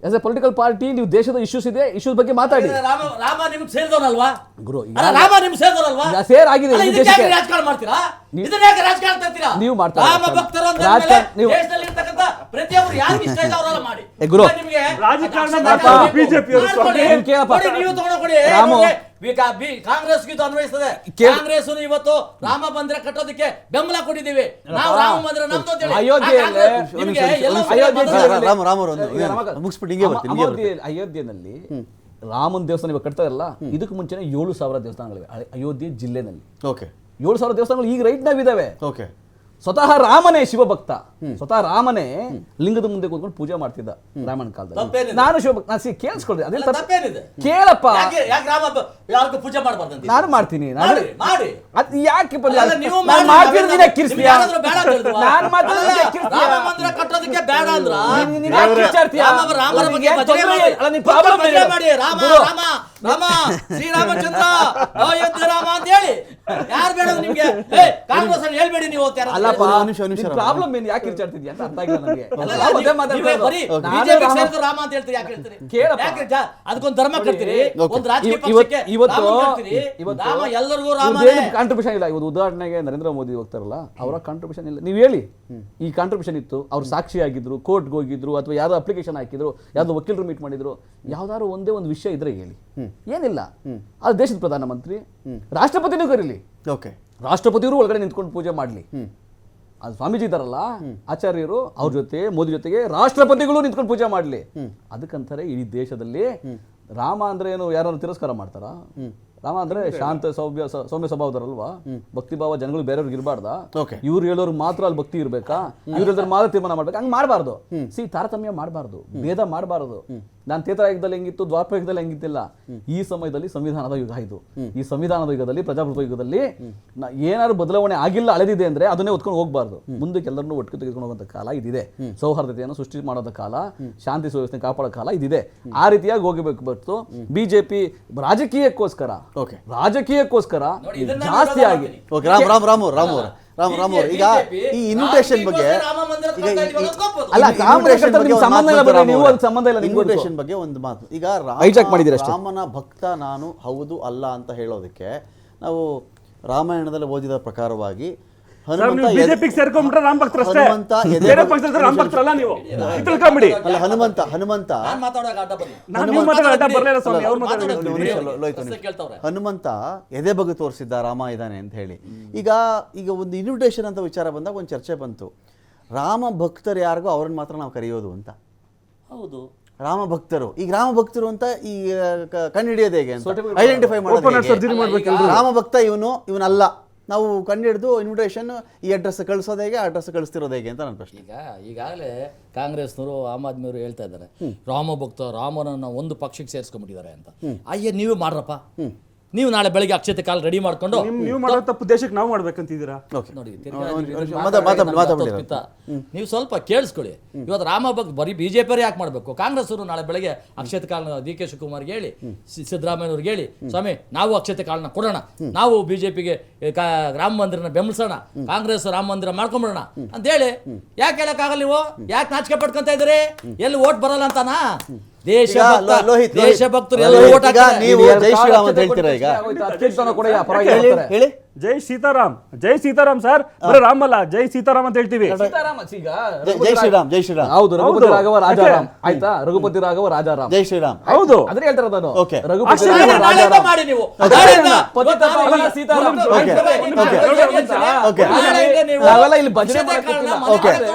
As A political party ನೀವು ದೇಶದ issues ಇದೆ, ಇಶ್ಯೂಸ್ ಬಗ್ಗೆ ಮಾತಾಡಿ. ರಾಮ ನಿಮ್ಗೆ ಸೇರಿದವನಲ್ವಾ ಗುರು? ರಾಮ ನಿಮ್ಗೆ ಸೇರಿದವನಲ್ವಾ? ಸೇರ್ ಆಗಿದೆ. ರಾಜಕಾರಣ ಮಾಡ್ತೀರಾ? ಇದನ್ನ ಯಾಕೆ ರಾಜಕಾರಣ ತರ್ತೀರಾ? ನೀವು ಮಾಡ್ತೀರಾ? ರಾಮ ಭಕ್ತರು ಅಂತ ದೇಶದಲ್ಲಿ ಇರ್ತಕ್ಕಂಥ ಪ್ರತಿಯೊಬ್ಬರು ಯಾರು ಇಷ್ಟ ಇದೆ ಅವರೆಲ್ಲ ಮಾಡಿ. ನಿಮಗೆ ರಾಜಕಾರಣ ಬಿಜೆಪಿ ನೀವು ತಗೊಂಡೋಗಿ ಕಾಂಗ್ರೆಸ್ ಅನ್ವಯಿಸ್ತದೆ. ಕಾಂಗ್ರೆಸ್ ಇವತ್ತು ರಾಮ ಮಂದಿರ ಕಟ್ಟೋದಕ್ಕೆ ಬೆಂಬಲ ಕೊಟ್ಟಿದ್ದೀವಿ. ನಾವು ರಾಮ ಮಂದಿರ ನಮ್ದು ಅಂತ ಹೇಳಿ ಅಯೋಧ್ಯೆಯಲ್ಲಿ ರಾಮನ ದೇವಸ್ಥಾನ ಇವಾಗ ಕಟ್ತಾ ಇರಲ್ಲ, ಇದಕ್ಕೆ ಮುಂಚೆನೆ 7,000 ದೇವಸ್ಥಾನಗಳಿವೆ ಅಯೋಧ್ಯೆ ಜಿಲ್ಲೆನಲ್ಲಿ. 7,000 ದೇವಸ್ಥಾನಗಳು ಈಗ ರೈಟ್ ನಾವ್ ಇದಾವೆ. ಸ್ವತಃ ರಾಮನೇ ಶಿವಭಕ್ತ, ಸ್ವತಃ ರಾಮನೇ ಲಿಂಗದ ಮುಂದೆ ಕೂತ್ಕೊಂಡು ಪೂಜೆ ಮಾಡ್ತಿದ್ದ ರಾಮನ ಕಾಲದಲ್ಲಿ. ನಾನು ಶಿವಭಕ್ತ, ನಾನು ಕೇಳಿಸ್ಕೊಳ್ದೆ, ಅದೇ ಕೇಳಪ್ಪ, ಪೂಜೆ ಮಾಡಬಾರ್ದು. ನಾನು ಮಾಡ್ತೀನಿ, ಮಾಡಿ. ಅದು ಯಾಕೆ ನೀವು ಕಟ್ಟೋದಕ್ಕೆ ಬೇಡ ಅಂದ್ರ ರಾಮ ಶ್ರೀರಾಮಚಂದ್ರ ಅಯೋಧ್ಯೆ ರಾಮ ಅಂತ ಹೇಳಿ ಯಾರು ಬೇಡ ನಿಮ್ಗೆ? ಕಾಂಗ್ರೆಸ್ ಹೇಳ್ಬೇಡಿ ನೀವು. ಪ್ರಾಬ್ಲಮ್ ಏನು, ಯಾಕೆ ಕಿರ್ಚಾಡ್ತಿದ್ಯಾ ಅಂತ ಅರ್ಥ ಆಗಿಲ್ಲ ನನಗೆ. ರಾಮ ಅಂತ ಹೇಳ್ತೀರಿ, ಯಾಕೆ ಹೇಳ್ತೀರಿ? ಅದಕ್ಕೊಂದು ಧರ್ಮ ಕಟ್ತೀರಿ, ಒಂದು ರಾಜಕೀಯ ಪಕ್ಷಕ್ಕೆ ರಾಮ ಎಲ್ಲರಿಗೂ ರಾಮ ಕಾಂಟ್ರಿಬ್ಯೂಷನ್ ಇಲ್ಲ. ಇವತ್ತು ಉದಾಹರಣೆಗೆ ನರೇಂದ್ರ ಮೋದಿ ಹೋಗ್ತಾರಲ್ಲ, ಅವರ ಕಾಂಟ್ರಿಬ್ಯೂಷನ್ ಇಲ್ಲ. ನೀವು ಹೇಳಿ, ಈ ಕಾಂಟ್ರಿಬ್ಯೂಷನ್ ಇತ್ತು, ಅವ್ರು ಸಾಕ್ಷಿ ಆಗಿದ್ರು, ಕೋರ್ಟ್ಗೆ ಹೋಗಿದ್ರು, ಅಥವಾ ಯಾವ್ದೋ ಅಪ್ಲಿಕೇಶನ್ ಹಾಕಿದ್ರು, ಯಾವ್ದೋ ವಕೀಲರು ಮೀಟ್ ಮಾಡಿದ್ರು, ಯಾವ್ದಾದ್ರು ಒಂದೇ ಒಂದು ವಿಷಯ ಇದ್ರೆ ಹೇಳಿ. ಏನಿಲ್ಲ. ಅದು ದೇಶದ ಪ್ರಧಾನಮಂತ್ರಿ, ರಾಷ್ಟ್ರಪತಿನೂ ಕರೀಲಿ, ರಾಷ್ಟ್ರಪತಿಯವರು ಒಳಗಡೆ ನಿಂತ್ಕೊಂಡು ಪೂಜೆ ಮಾಡ್ಲಿ. ಅದು ಸ್ವಾಮೀಜಿ ಇದಾರಲ್ಲ ಆಚಾರ್ಯರು, ಅವ್ರ ಜೊತೆ ಮೋದಿ ಜೊತೆಗೆ ರಾಷ್ಟ್ರಪತಿಗಳು ನಿಂತ್ಕೊಂಡು ಪೂಜೆ ಮಾಡ್ಲಿ. ಅದಕ್ಕಂತಾರೆ ಇಡೀ ದೇಶದಲ್ಲಿ ರಾಮ ಅಂದ್ರೆ ಏನು, ಯಾರನ್ನು ತಿರಸ್ಕಾರ ಮಾಡ್ತಾರ? ರಾಮ ಅಂದ್ರೆ ಶಾಂತ ಸೌಮ್ಯ ಸ್ವಭಾವದರಲ್ವಾ? ಭಕ್ತಿ ಭಾವ ಜನಗಳು ಬೇರೆಯವ್ರಿಗೆ ಇರಬಾರ್ದ? ಇವ್ರು ಹೇಳೋರ್ಗೆ ಮಾತ್ರ ಅಲ್ಲಿ ಭಕ್ತಿ ಇರ್ಬೇಕಾ? ಇವ್ರ ಮಾತ್ರ ತೀರ್ಮಾನ ಮಾಡ್ಬೇಕು? ಹಂಗ್ ಮಾಡಬಾರ್ದು. ತಾರತಮ್ಯ ಮಾಡಬಾರ್ದು, ಭೇದ ಮಾಡಬಾರ್ದು. ನಾನು ತ್ರೇತಾ ಯುಗದಲ್ಲಿ ಹೆಂಗಿತ್ತು, ದ್ವಾಪರ ಯುಗದಲ್ಲಿ ಹೆಂಗಿತ್ತಿಲ್ಲ. ಈ ಸಮಯದಲ್ಲಿ ಸಂವಿಧಾನದ ಯುಗ ಇದು. ಈ ಸಂವಿಧಾನದ ಯುಗದಲ್ಲಿ, ಪ್ರಜಾಪ್ರಭುತ್ವ ಯುಗದಲ್ಲಿ ಏನಾದ್ರು ಬದಲಾವಣೆ ಆಗಿಲ್ಲ, ಅಳೆದಿದೆ ಅಂದ್ರೆ ಅದನ್ನೇ ಹೊತ್ಕೊಂಡು ಹೋಗ್ಬಾರ್ದು. ಮುಂದಕ್ಕೆ ಎಲ್ಲರನ್ನೂ ಒಟ್ಟಿಗೆ ತೆಗೆದುಕೊಂಡು ಹೋಗುವಂತ ಕಾಲ ಇದಿದೆ. ಸೌಹಾರ್ದತೆಯನ್ನು ಸೃಷ್ಟಿ ಮಾಡೋದ ಕಾಲ, ಶಾಂತಿ ಸುವ್ಯವಸ್ಥೆ ಕಾಪಾಡೋ ಕಾಲ ಇದಿದೆ. ಆ ರೀತಿಯಾಗಿ ಹೋಗಬೇಕು. ಬರ್ತು ಬಿಜೆಪಿ ರಾಜಕೀಯಕ್ಕೋಸ್ಕರ ಜಾಸ್ತಿ ಆಗಿ ಈಗ ಈ ಇನ್ವಿಟೇಷನ್ ಬಗ್ಗೆ ಇನ್ವಿಟೇಷನ್ ಬಗ್ಗೆ ಒಂದು ಮಾತು. ಈಗ ರಾಮನ ಭಕ್ತ ನಾನು ಹೌದು ಅಲ್ಲ ಅಂತ ಹೇಳೋದಕ್ಕೆ ನಾವು ರಾಮಾಯಣದಲ್ಲಿ ಓದಿದ ಪ್ರಕಾರವಾಗಿ ಹನುಮಂತ ಎದೆ ಬಗ್ಗೆ ತೋರಿಸಿದ್ದ ರಾಮ ಇದ್ದಾನೆ ಅಂತ ಹೇಳಿ. ಈಗ ಒಂದು ಇನ್ವಿಟೇಷನ್ ಅಂತ ವಿಚಾರ ಬಂದಾಗ ಒಂದು ಚರ್ಚೆ ಬಂತು, ರಾಮ ಭಕ್ತರು ಯಾರಿಗೋ ಅವ್ರನ್ನ ಮಾತ್ರ ನಾವು ಕರೆಯೋದು ಅಂತ. ಹೌದು, ರಾಮ ಭಕ್ತರು. ಈಗ ರಾಮ ಭಕ್ತರು ಅಂತ ಈ ಕಂಡುಹಿಡಿಯೋದು ಹೇಗೆ ಅಂತ ಐಡೆಂಟಿಫೈ ಮಾಡೋದು. ರಾಮ ಭಕ್ತ ಇವನಲ್ಲ, ನಾವು ಕಂಡುಹಿಡಿದು ಇನ್ವಿಟೇಷನ್ ಈ ಅಡ್ರೆಸ್ ಕಳಿಸೋದು ಹೇಗೆ, ಅಡ್ರೆಸ್ ಕಳಿಸ್ತಿರೋದು ಹೇಗೆ ಅಂತ ನನ್ನ ಪ್ರಶ್ನೆ. ಈಗಾಗಲೇ ಕಾಂಗ್ರೆಸ್ನವರು, ಆಮ್ ಆದ್ಮಿಯವರು ಹೇಳ್ತಾ ಇದ್ದಾರೆ, ರಾಮ ಭಕ್ತ ರಾಮನನ್ನ ಒಂದು ಪಕ್ಷಕ್ಕೆ ಸೇರಿಸ್ಕೊಂಡ್ಬಿಟ್ಟಿದ್ದಾರೆ ಅಂತ. ಅಯ್ಯ, ನೀವೇ ಮಾಡ್ರಪ್ಪ. ನೀವು ನಾಳೆ ಬೆಳಗ್ಗೆ ಅಕ್ಷತೆ ಕಾಲ ರೆಡಿ ಮಾಡ್ಕೊಂಡು ನೀವು ಮಾಡೋ ತಪ್ಪು ದೇಶಕ್ಕೆ ನಾವು ಮಾಡ್ಬೇಕಂತಿದ್ದೀರಾ? ನೋಡಿ, ನೀವು ಸ್ವಲ್ಪ ಕೇಳಿಸ್ಕೊಳ್ಳಿ. ಇವತ್ತು ರಾಮ ಭಕ್ತ ಬರೀ ಬಿಜೆಪಿ ಯಾಕೆ ಮಾಡಬೇಕು? ಕಾಂಗ್ರೆಸ್ ಅವರು ನಾಳೆ ಬೆಳಗ್ಗೆ ಅಕ್ಷತೆ ಕಾಲನ ಡಿ ಕೆ ಶಿವಕುಮಾರ್ಗೆ ಹೇಳಿ, ಸಿದ್ದರಾಮಯ್ಯವ್ರಿಗೆ ಹೇಳಿ, ಸ್ವಾಮಿ ನಾವು ಅಕ್ಷತೆ ಕಾಲನ ಕೊಡೋಣ, ನಾವು ಬಿಜೆಪಿಗೆ ರಾಮ ಮಂದಿರನ ಬೆಂಬಲಿಸೋಣ, ಕಾಂಗ್ರೆಸ್ ರಾಮ ಮಂದಿರ ಮಾಡ್ಕೊಂಡ್ಬಿಡೋಣ ಅಂತ ಹೇಳಿ. ಯಾಕೆ ಹೇಳಕ್ಕಾಗಲ್ಲ? ನೀವು ಯಾಕೆ ನಾಚಿಕೆ ಪಡ್ಕೊಂತ ಇದ್ದೀರಿ? ಎಲ್ಲಿ ಓಟ್ ಬರಲ್ಲ ಅಂತಾನಾ? ದೇಶಭಕ್ತರು ಎಲ್ಲ ಓಟ್ ಹಾಕಿ ನೀವು ಜೈ ಶ್ರೀರಾಮ್ ಅಂತ ಹೇಳ್ತೀರಾ? ಈಗ ಹೇಳಿ, ಜೈ ಸೀತಾರಾಮ್, ಜೈ ಸೀತಾರಾಮ್ ಸರ್. ಬರೀ ರಾಮ್ ಅಲ್ಲ, ಜೈ ಸೀತಾರಾಮ್ ಅಂತ ಹೇಳ್ತೀವಿ. ಜೈ ಶ್ರೀರಾಮ್, ಜೈ ಶ್ರೀರಾಮ್. ಹೌದು, ರಘುಪತಿ ರಾಘವ ರಾಜಾರಾಮ್. ಆಯ್ತಾ, ರಘುಪತಿ ರಾಘವ ರಾಜಾರಾಮ್, ಜೈ ಶ್ರೀರಾಮ್. ಹೌದು, ಅದ್ರ ಹೇಳ್ತಾರೆ ನಾನು. ಓಕೆ, ರಘುಪತಿ ರಾಘವ ರಾಜಾರಾಮ್ ಮಾಡಿ ನೀವು. ಸೀತಾರಾಮ್ ನಾವೆಲ್ಲ ಇಲ್ಲಿ ಭಜನೆ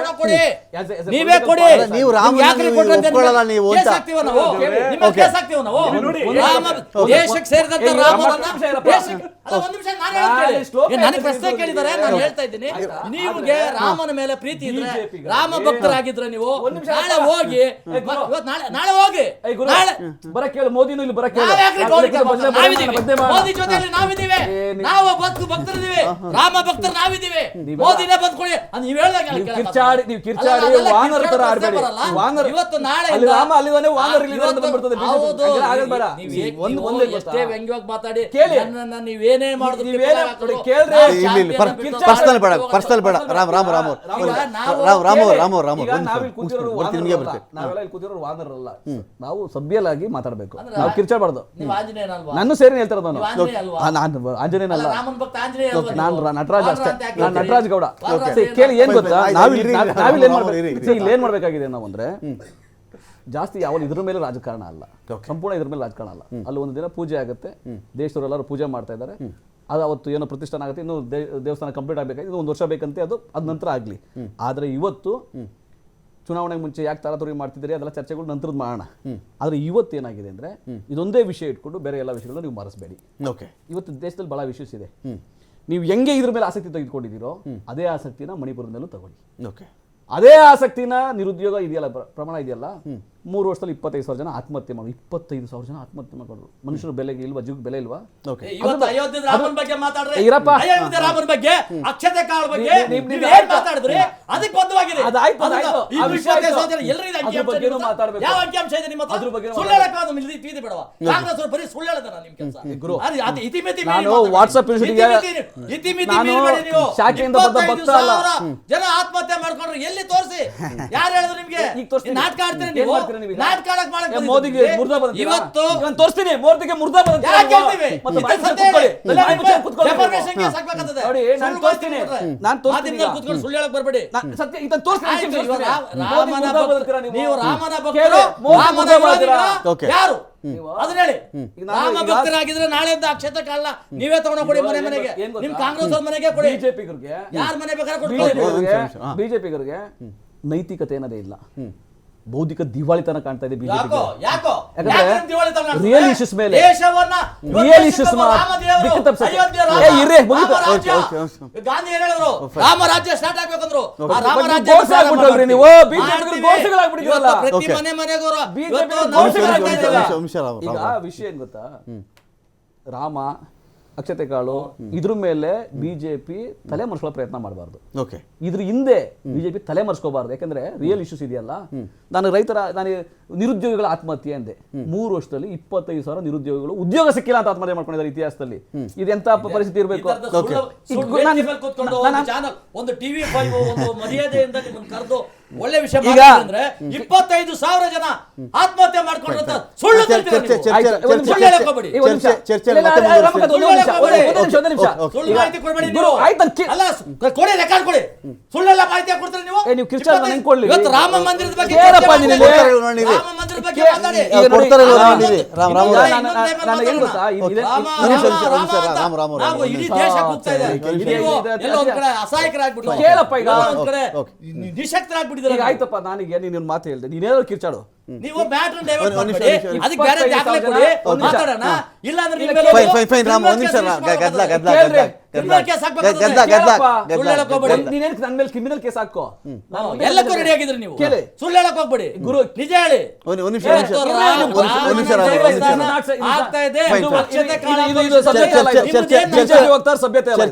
ನೀವೇ ಕೊಡಿ. ನೀವು ರಾಮ ನೀವು ದೇಶಕ್ಕೆ ಸೇರಿದಂತ ನನಗೆ ಪ್ರಶ್ನೆ ಕೇಳಿದ್ದಾರೆ, ನಾನು ಹೇಳ್ತಾ ಇದ್ದೀನಿ. ನಿಮಗೆ ರಾಮನ ಮೇಲೆ ಪ್ರೀತಿ ಇದ್ರೆ, ರಾಮ ಭಕ್ತರಾಗಿದ್ರೆ ನೀವು ನಾಳೆ ಹೋಗಿ, ನಾಳೆ ಹೋಗಿ ಬರ ಕೇಳು. ಮೋದಿನೂ ಇಲ್ಲಿ ಬರ ಕೇಳು. ಮೋದಿ ಜೊತೆಯಲ್ಲಿ ನಾವಿದ್ದೀವಿ, ನಾವು ಭಕ್ತರಿದ್ದೀವಿ, ರಾಮ ಭಕ್ತರು ನಾವಿದ್ದೀವಿ. ಮೋದಿನೇ ಬಂದ್ಕೊಳ್ಳಿ ನೀವು ಹೇಳ್ದಾಗ ಇವತ್ತು ನಾಳೆ ಎಷ್ಟೇ ವ್ಯಂಗ್ಯವಾಗಿ ಮಾತಾಡಿ, ನೀವೇನೇ ಮಾಡಿದ್ರು ಹಾಕಿದ್ರು. ಕೇಳ್ರಿ. ನಾವು ಇಲ್ಲಿ ಶಾಂತಿಯನ್ನ ಬಿಟ್ಟು ಪರ್ಸನಲ್ ಬೇಡ ಹೋಗೋದು ಪರ್ಸನಲ್ ಬೇಡ personal ರಾಮ್ ಬೇಡ. ಈಗ ನಾವಿಲ್ಲಿ ಕೂತಿರೋರು ವಾನರರಲ್ಲ. ನಾವೆಲ್ಲ ಇಲ್ಲಿ ಕೂತಿರೋರು ವಾನರರಲ್ಲ. ನಾವು ಸಭ್ಯಲಾಗಿ ಮಾತಾಡ್ಬೇಕು, ನಾವು ಕಿರ್ಚಾಡಬಾರ್ದು. ನೀವು ಆಂಜನೇಯನಲ್ವಾ? ನನ್ನ ಸೇರಿ ಹೇಳ್ತಾರ ನಾನು ನೀವು ಆಂಜನೇಯ ಅಲ್ವಾ? ನಾನು ಆಂಜನೇಯನಲ್ಲ, ಅಲ್ಲ, ರಾಮನ್ ಭಕ್ತ ಆಂಜನೇಯ ಅಲ್ವಾ ನಾನು ನೀವು? ನಟರಾಜ್ ಅಷ್ಟೇ. ವಾನರ ಅಂತ ಯಾಕೆ ನಾನು ಹೇಳ್ತೀರಿ? ನಟರಾಜ್ ಗೌಡ. ವಾನರ ಸರಿ, ಅಂತ ಕೇಳಿ ಏನ್ ಏನು? ಗೊತ್ತಾ, ಆಯ್ತು, ನಾವಿಲ್ಲಿ ಇರಿ, ನಾವಿಲ್ಲಿ ಏನ್ ಇರಿ, ಮಾಡ್ಬೇಕು, ಇರಿ, see, ಇಲ್ಲಿ ಏನ್ ಮಾಡ್ಬೇಕಾಗಿದೆ ನಾವು ಅಂದ್ರೆ ಜಾಸ್ತಿ ಯಾವ ಇದ್ರ ಮೇಲೆ ರಾಜಕಾರಣ ಅಲ್ಲ, ಸಂಪೂರ್ಣ ಇದ್ರ ಮೇಲೆ ರಾಜಕಾರಣ ಅಲ್ಲ. ಅಲ್ಲಿ ಒಂದು ದಿನ ಪೂಜೆ ಆಗುತ್ತೆ, ದೇಶದವರೆಲ್ಲರೂ ಪೂಜೆ ಮಾಡ್ತಾ ಇದ್ದಾರೆ, ಅದು ಅವತ್ತು ಏನೋ ಪ್ರತಿಷ್ಠಾನ ಆಗುತ್ತೆ, ಇನ್ನು ದೇವಸ್ಥಾನ ಕಂಪ್ಲೀಟ್ ಆಗಬೇಕಾಗಿದೆ, ಒಂದು ವರ್ಷ ಬೇಕಂತೆ, ಅದು ಅದ ನಂತರ ಆಗಲಿ. ಆದರೆ ಇವತ್ತು ಚುನಾವಣೆಗೆ ಮುಂಚೆ ಯಾಕೆ ತಾರಾತುರಿ ಮಾಡ್ತಿದ್ದೀರಿ ಅದೆಲ್ಲ ಚರ್ಚೆಗಳು ನಂತರದ ಮಾಡೋಣ. ಆದರೆ ಇವತ್ತು ಏನಾಗಿದೆ ಅಂದರೆ ಇದೊಂದೇ ವಿಷಯ ಇಟ್ಕೊಂಡು ಬೇರೆ ಎಲ್ಲ ವಿಷಯಗಳನ್ನ ನೀವು ಮರೆಸಬೇಡಿ. ಓಕೆ, ಇವತ್ತು ದೇಶದಲ್ಲಿ ಭಾಳ ವಿಷಯಸ್ ಇದೆ. ನೀವು ಹೆಂಗೆ ಇದ್ರ ಮೇಲೆ ಆಸಕ್ತಿ ತೆಗೆದುಕೊಂಡಿದ್ದೀರೋ ಅದೇ ಆಸಕ್ತಿನ ಮಣಿಪುರದ ಮೇಲೂ ತಗೊಳ್ಳಿ. ಓಕೆ, ಅದೇ ಆಸಕ್ತಿನ ನಿರುದ್ಯೋಗ ಇದೆಯಲ್ಲ, ಪ್ರಮಾಣ ಇದೆಯಲ್ಲ, 3 ವರ್ಷದಲ್ಲಿ 25,000 ಜನ ಆತ್ಮಹತ್ಯೆ ಮಾಡೋದು. 25,000 ಜನ ಆತ್ಮಹತ್ಯೆ ಮಾಡೋದು. ಮನುಷ್ಯರ ಬೆಲೆಗೆ ಇಲ್ವಾ, ಜೀವಕ್ಕೆ ಬೆಲೆ ಇಲ್ವಾ? ಓಕೆ, ಇವತ್ತು ಅಯೋಧ್ಯೆ ರಾಮನ ಬಗ್ಗೆ ಮಾತಾಡ್ರಿ. ಇರಪ್ಪ. ಅಯೋಧ್ಯೆ ರಾಮನ ಬಗ್ಗೆ, ಅಕ್ಷತೆ ಕಾಳ ಬಗ್ಗೆ ನೀವು ಏನ್ ಮಾತಾಡಿದ್ರಿ ಅದಕ್ಕೆ ಬದ್ಧವಾಗಿದೆ. ಅದಾಯ್ತು, ಅದಾಯ್ತು. ಆ ವಿಷಯ ಆಯ್ತು. ಎಲ್ಲರೂ ಇದು ಅದ್ರ ಬಗ್ಗೆನೂ ಮಾತಾಡ್ಬೇಕು. ಯಾವ ಅಂಕಿಅಂಶ ಇದೆ ನಿಮ್ಮ ಹತ್ರ? ಅದ್ರ ಬಗ್ಗೆನೂ ಸುಳ್ಳು ಹೇಳಕ್ಕೆ ಅದು ತಿಳಿದಿ ಬೇಡವಾ? ಕಾಂಗ್ರೆಸ್ ಅವರು ಬರೀ ಸುಳ್ಳು ಹೇಳದನ ನಿಮ್ಮ ಕೆಲಸ. ಇತಿಮಿತಿ ನಾನು ವಾಟ್ಸ್ಆಪ್ ಇತಿಮಿತಿ ಮೀರಿ ನೀವು ಶಾಖೆಯಿಂದ ಬಂದ ಭಕ್ತ ಅಲ್ಲ. 25,000 ಜನ ಆತ್ಮಹತ್ಯೆ ಮಾಡ್ಕೊಂಡ್ರು. ಎಲ್ಲಿ ತೋರಿಸಿ? ಯಾರು ಹೇಳಿದ್ರು ನಿಮ್ಗೆ? ಈಗ ತೋರಿಸ್ತೀನಿ. ನಾಟಕ ಆಡ್ತೀರಿ ಏನ್ ನೀವು? ಮಾಡ್ತೀರಿ ನೀವು ಈಗ? ನಾಟಕ ಆಡಕ್ ಮಾಡಕ್ ಮೋದಿಗೆ ಮುರ್ದಾ ಬಂದಿದೆ. ಇವತ್ತು ನಾನು ತೋರಿಸ್ತೀನಿ. ಮೋದಿಗೆ ಮುರ್ದಾ ಬಂದಿದೆ. ಯಾಕೆ ಹೇಳ್ತೀವಿ? ಮತ್ತೆ ಇದು ಬಾಯಿ ಸತ್ಯ ಕೂತ್ಕೊಳ್ಳಿ. ಇದೆ. ಬಾಯಿ ಮುಚ್ಕೊಂಡು ಕೂತ್ಕೊಳ್ಳಿ. Defamation case ಹಾಕ್ಬೇಕಾಗ್ತದೆ. ನೋಡಿ, ನಾನು ಸುಳ್ಳು ತೋರಿಸ್ತೀನಿ. ಮಾತಾಡ್ಬಿಟ್ರೆ. ನಾನು ತೋರಿಸ್ತೀನಿ. ಮಾಧ್ಯಮದಲ್ಲಿ ಕೂತ್ಕೊಂಡು ಸುಳ್ಳು ಹೇಳಕ್ ಬರ್ಬೇಡಿ. ಸತ್ಯ ಇದನ್ನ ತೋರಿಸ್ತೀನಿ. ಆಯ್ತು, ತೋರಿಸ್ತೀನಿ. ಇವಾಗ ಮೋದಿ ರಾಮನ ಮುರ್ದಾ ಭಕ್ತರು, ಬದುಕ್ತೀರಾ ನೀವು? ನೀವು ರಾಮನ ಕೇಳಿ, ಭಕ್ತರು, ಮೋದಿ ರಾಮನ ಮುರ್ದಾ ಬದುಕ್ತೀರಾ? ವಿರೋಧಿಗಳು ಓಕೆ. ಯಾರು? ನೀವು ಅದನ್ನ ಹೇಳಿ. ಈಗ ನಾನು ರಾಮ ಈಗ ಭಕ್ತರಾಗಿದ್ರೆ ನಾಳೆಯಿಂದ ಅಕ್ಷತೆ ಕಾಳನ್ನ ನೀವೇ ತಗೊಂಡು ಕೊಡಿ ಮನೆ ಮನೆಗೆ. ನಿಮ್ ಕಾಂಗ್ರೆಸ್ ಅವ್ರ ಮನೆಗೆ ಕೊಡಿ. ಬಿಜೆಪಿಗರಿಗೆ ಯಾರ ಮನೆ ಬೇಕಾದ್ರೆ ಕೊಡ್ಕೊಳ್ಳಿ. ಬಿಜೆಪಿಗರಿಗೆ ನೈತಿಕತೆ ಅನ್ನೋದೇ ಇಲ್ಲ. ಬೌದ್ಧಿಕ ದಿವಾಳಿತನ ಕಾಣ್ತಾ ಇದೆ ಬಿಜೆಪಿ. ಯಾಕೋ ಯಾಕೋ ಯಾಕಂದ್ರೆ ಯಾಕೆ ದಿವಾಳಿತನ ಮಾಡ್ತಾರೆ? ರಿಯಲ್ ಇಶ್ಯೂಸ್ ಮೇಲೆ ದೇಶವನ್ನ ರಿಯಲ್ ಇಶ್ಯೂಸ್ ರಾಮದೇವರು, ದಿಕ್ಕು ತಪ್ಪಿಸಕ್ಕೆ. ಅಯೋಧ್ಯೆ ರಾಮ, ಏ, ಇರ್ರಿ, ಮುಗೀತು. ರಾಮರಾಜ್ಯ. Okay, okay. ಗಾಂಧಿ ಏನ್ ಹೇಳಿದ್ರು? ರಾಮರಾಜ್ಯ ಸ್ಟಾರ್ಟ್ ಆಗ್ಬೇಕಂದ್ರು. ಆ ನೀವು ರಾಮರಾಜ್ಯ ಗೋಡ್ಸೆಗಳಾಗ್ಬಿಟ್ರಲ್ರಿ ನೀವು. ಬಿಜೆಪಿ ಗೋಡ್ಸೆಗಳಾಗ್ಬಿಟ್ಟಿದ್ದೀರಲ್ಲ. ಪ್ರತಿ ಓಕೆ. ಮನೆ ಮನೆಗೂ ಬಿಜೆಪಿ ಈಗ ವಿಷಯ ಏನ್ ಗೊತ್ತಾ, ರಾಮ ಅಕ್ಷತೆ ಕಾಳು ಇದ್ರ ಮೇಲೆ ಬಿಜೆಪಿ ತಲೆ ಮರೆಸ್ಕೊಳ್ಳೋ ಪ್ರಯತ್ನ ಮಾಡಬಾರ್ದು. ಓಕೆ, ಇದ್ರ ಹಿಂದೆ ಬಿಜೆಪಿ ತಲೆ ಮರೆಸ್ಕೋಬಾರ್ದು. ಯಾಕಂದ್ರೆ ರಿಯಲ್ ಇಶ್ಯೂಸ್ ಇದೆಯಲ್ಲ. ನಾನು ನಿರುದ್ಯೋಗಿಗಳ ಆತ್ಮಹತ್ಯೆ ಅಂದೆ. 3 ವರ್ಷದಲ್ಲಿ 25,000 ನಿರುದ್ಯೋಗಿಗಳು ಉದ್ಯೋಗ ಸಿಕ್ಕಿಲ್ಲ ಅಂತ ಆತ್ಮಹತ್ಯೆ ಮಾಡ್ಕೊಂಡಿದ್ದಾರೆ ಇತಿಹಾಸದಲ್ಲಿ. ಇದೆಂತ ಪರಿಸ್ಥಿತಿ ಇರಬೇಕು? ಒಂದು ಟಿವಿ 5 ಒಂದು ಮರ್ಯಾದೆಯಿಂದ ನಿಮ್ಮನ್ನು ಕರೆದು ಒಳ್ಳೆ ವಿಷಯ ಮಾತಾಡಿದ್ರೆ 25,000 ಜನ ಆತ್ಮಹತ್ಯೆ ಮಾಡ್ಕೊಂಡ್ರಂತ ಸುಳ್ಳು ಹೇಳ್ತೀರಾ ನೀವು? ಸುಳ್ಳು ಹೇಳಕ್ ಹೋಗ್ಬೇಡಿ. ಸುಳ್ಳು ಮಾಹಿತಿ ಕೊಡ್ಬೇಡಿ ನೀವು. ಅಲ್ಲ, ಕೊಡಿ, ರೆಕಾರ್ಡ್ ಕೊಡಿ. ಸುಳ್ಳೆಲ್ಲ ಮಾಹಿತಿ ಕೊಡ್ತೀರಾ ನೀವು? ನೀವು ಕಿರ್ಚಾಲ್ ನನಗೆ ಕೊಡ್ಲಿ. ಇವತ್ತು ರಾಮ ಮಂದಿರದ ಬಗ್ಗೆ ಕೇಳಪ್ಪ ಚರ್ಚೆ ನೀನು. ಮಾಡಿ. ರಾಮ ಮಂದಿರದ ಬಗ್ಗೆ ಮಾತಾಡಿ. ಈಗ ನೋಡಿ, ರಾಮ್ ರಾಮ್ ನನಗೆ ಗೊತ್ತಾ, ನಾವು ಇಡೀ ದೇಶ ಕೂಗ್ತಾ ಇದೆ. ನೀವು ಎಲ್ಲೋ ಒಂದ್ ಕಡೆ ಅಸಹಾಯಕರಾಗ್ಬಿಟ್ಟು, ಕೇಳಪ್ಪ ಈಗ. ಎಲ್ಲೋ ಒಂದ್ ಕಡೆ ಈಗ ನಿಶಕ್ತರಾಗ್ಬಿಟ್ಟಿದ್ದೀರಾ. ಆಯ್ತಪ್ಪ, ನನಗೆ ನೀನು ಮಾತು ಹೇಳ್ದೆ, ನೀನೇನಾದ್ರು ಕಿರ್ಚಾಡು. ನೀವು ಮ್ಯಾಟರ್ ಡೈವರ್ಟ್ ಒಂದ್ ನಿಮಿಷ, ಮಾಡ್ಬೇಡಿ. ಅದಕ್ಕೆ ಬೇರೆ ದಾಖಲೆ ಕೊಡಿ, ಮಾತಾಡೋಣ. ಇಲ್ಲ ಅಂದ್ರೆ ನಿಮ್ಮ ಮೇಲೆ ಫೈನ್ ಫೈನ್ ಫೈನ್ ರಾಮ್ ಒಂದ್ ನಿಮಿಷ ಗದ್ಲ ಗದ್ಲ ಕೇಳ್ರಿ. ಕ್ರಿಮಿನಲ್ ಕೇಸ್ ಹಾಕ್ಬೇಕಾದ್ರೆ ಗದ್ಲ ಗದ್ಲ ಸುಳ್ಳು ಹೇಳಕ್ ಹೋಗ್ಬೇಡಿ. ನೀನೇನ್ ನನ್ನ ಮೇಲೆ ಕ್ರಿಮಿನಲ್ ಕೇಸ್ ಹಾಕೋ. ಎಲ್ಲಕ್ಕೂ ರೆಡಿ ಆಗಿದ್ರಿ ನೀವು. ಕೇಳಿ. ಸುಳ್ಳು ಹೇಳಕ್ ಹೋಗ್ಬೇಡಿ. ಗುರು ನಿಜ ಹೇಳಿ. ಒಂದ್ ನಿಮಿಷ ಆಗ್ತಾ ಇದೆ. Fine, fine. ಅಕ್ಷತೆ ಕಾಳ ಇದು ಸಭ್ಯತೆ ಅಲ್ಲ. ಚರ್ಚೆ ಬಿಜೆಪಿ ಹೋಗ್ತಾರೆ, ಸಭ್ಯತೆ ಅಲ್ಲ.